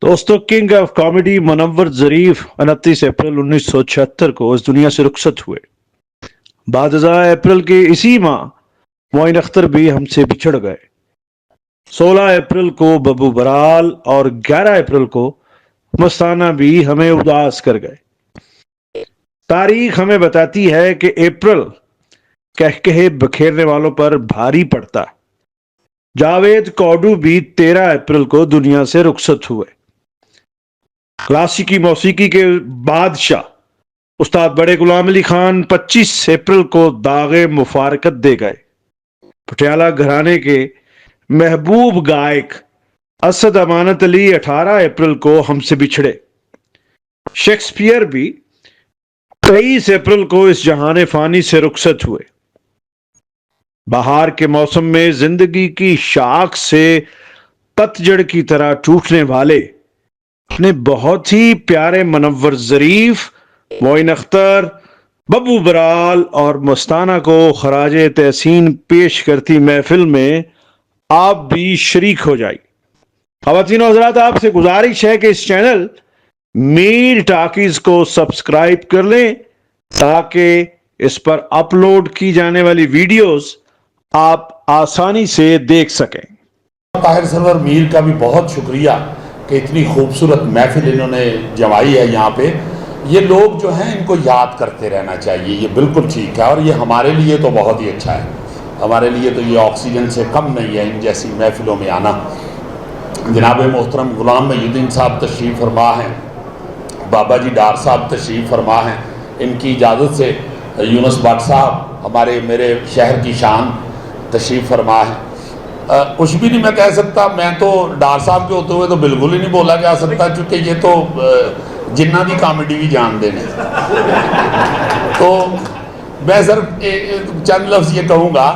دوستو king of comedy Munawar Zarif 29 April 1976 کو اس دنیا سے رخصت ہوئے۔ بعد ازاں اپریل کے اسی ماہ معین اختر بھی ہم سے بچھڑ گئے۔ 16 اپریل کو ببو برال اور 11 اپریل کو مستانہ بھی ہمیں اداس کر گئے۔ تاریخ ہمیں بتاتی ہے کہ اپریل کہے بکھیرنے والوں پر بھاری پڑتا۔ جاوید کوڈو بھی 13 اپریل کو دنیا سے رخصت ہوئے۔ کلاسیکی موسیقی کے بادشاہ استاد بڑے غلام علی خان 25 اپریل کو داغ مفارقت دے گئے۔ پٹیالہ گھرانے کے محبوب گائک اسد امانت علی 18 اپریل کو ہم سے بچھڑے۔ شیکسپیئر بھی 23 اپریل کو اس جہان فانی سے رخصت ہوئے۔ بہار کے موسم میں زندگی کی شاخ سے پتجھڑ کی طرح ٹوٹنے والے اپنے بہت ہی پیارے منور ظریف، معین اختر، ببو برال اور مستانہ کو خراج تحسین پیش کرتی محفل میں آپ بھی شریک ہو جائیں۔ خواتین و حضرات، آپ سے گزارش ہے کہ اس چینل میر ٹاکیز کو سبسکرائب کر لیں تاکہ اس پر اپلوڈ کی جانے والی ویڈیوز آپ آسانی سے دیکھ سکیں۔ طاہر سرور میر کا بھی بہت شکریہ کہ اتنی خوبصورت محفل انہوں نے جمائی ہے یہاں پہ۔ یہ لوگ جو ہیں ان کو یاد کرتے رہنا چاہیے، یہ بالکل ٹھیک ہے، اور یہ ہمارے لیے تو بہت ہی اچھا ہے۔ ہمارے لیے تو یہ آکسیجن سے کم نہیں ہے ان جیسی محفلوں میں آنا۔ جناب محترم غلام محی الدین صاحب تشریف فرما ہیں، بابا جی ڈار صاحب تشریف فرما ہیں۔ ان کی اجازت سے یونس بٹ صاحب میرے شہر کی شان تشریف فرما ہیں۔ کچھ بھی نہیں میں کہہ سکتا، میں تو ڈار صاحب کے ہوتے ہوئے تو بالکل ہی نہیں بولا جا سکتا، چونکہ یہ تو جنہ کی کامیڈی بھی جان دینے۔ تو میں صرف چند لفظ یہ کہوں گا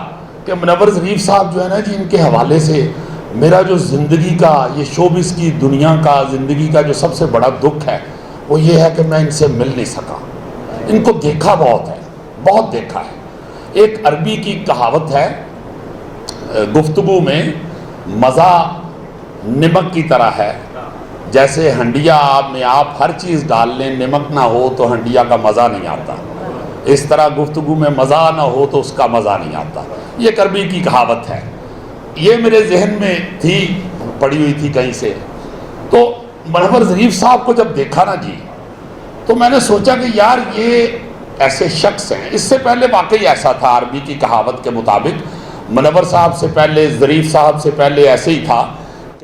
کہ منور ظریف صاحب جو ہے نا جی، ان کے حوالے سے میرا جو زندگی کا یہ شوبز کی دنیا کا زندگی کا جو سب سے بڑا دکھ ہے وہ یہ ہے کہ میں ان سے مل نہیں سکا۔ ان کو دیکھا بہت ہے، بہت دیکھا ہے۔ ایک عربی کی کہاوت ہے، گفتگو میں مزہ نمک کی طرح ہے، جیسے ہنڈیا میں آپ ہر چیز ڈال لیں، نمک نہ ہو تو ہنڈیا کا مزہ نہیں آتا، اس طرح گفتگو میں مزہ نہ ہو تو اس کا مزہ نہیں آتا۔ یہ ایک عربی کی کہاوت ہے، یہ میرے ذہن میں تھی، پڑی ہوئی تھی کہیں سے۔ تو منور ظریف صاحب کو جب دیکھا نا جی، تو میں نے سوچا کہ یار یہ ایسے شخص ہیں۔ اس سے پہلے واقعی ایسا تھا، عربی کی کہاوت کے مطابق منور صاحب سے پہلے، ظریف صاحب سے پہلے ایسے ہی تھا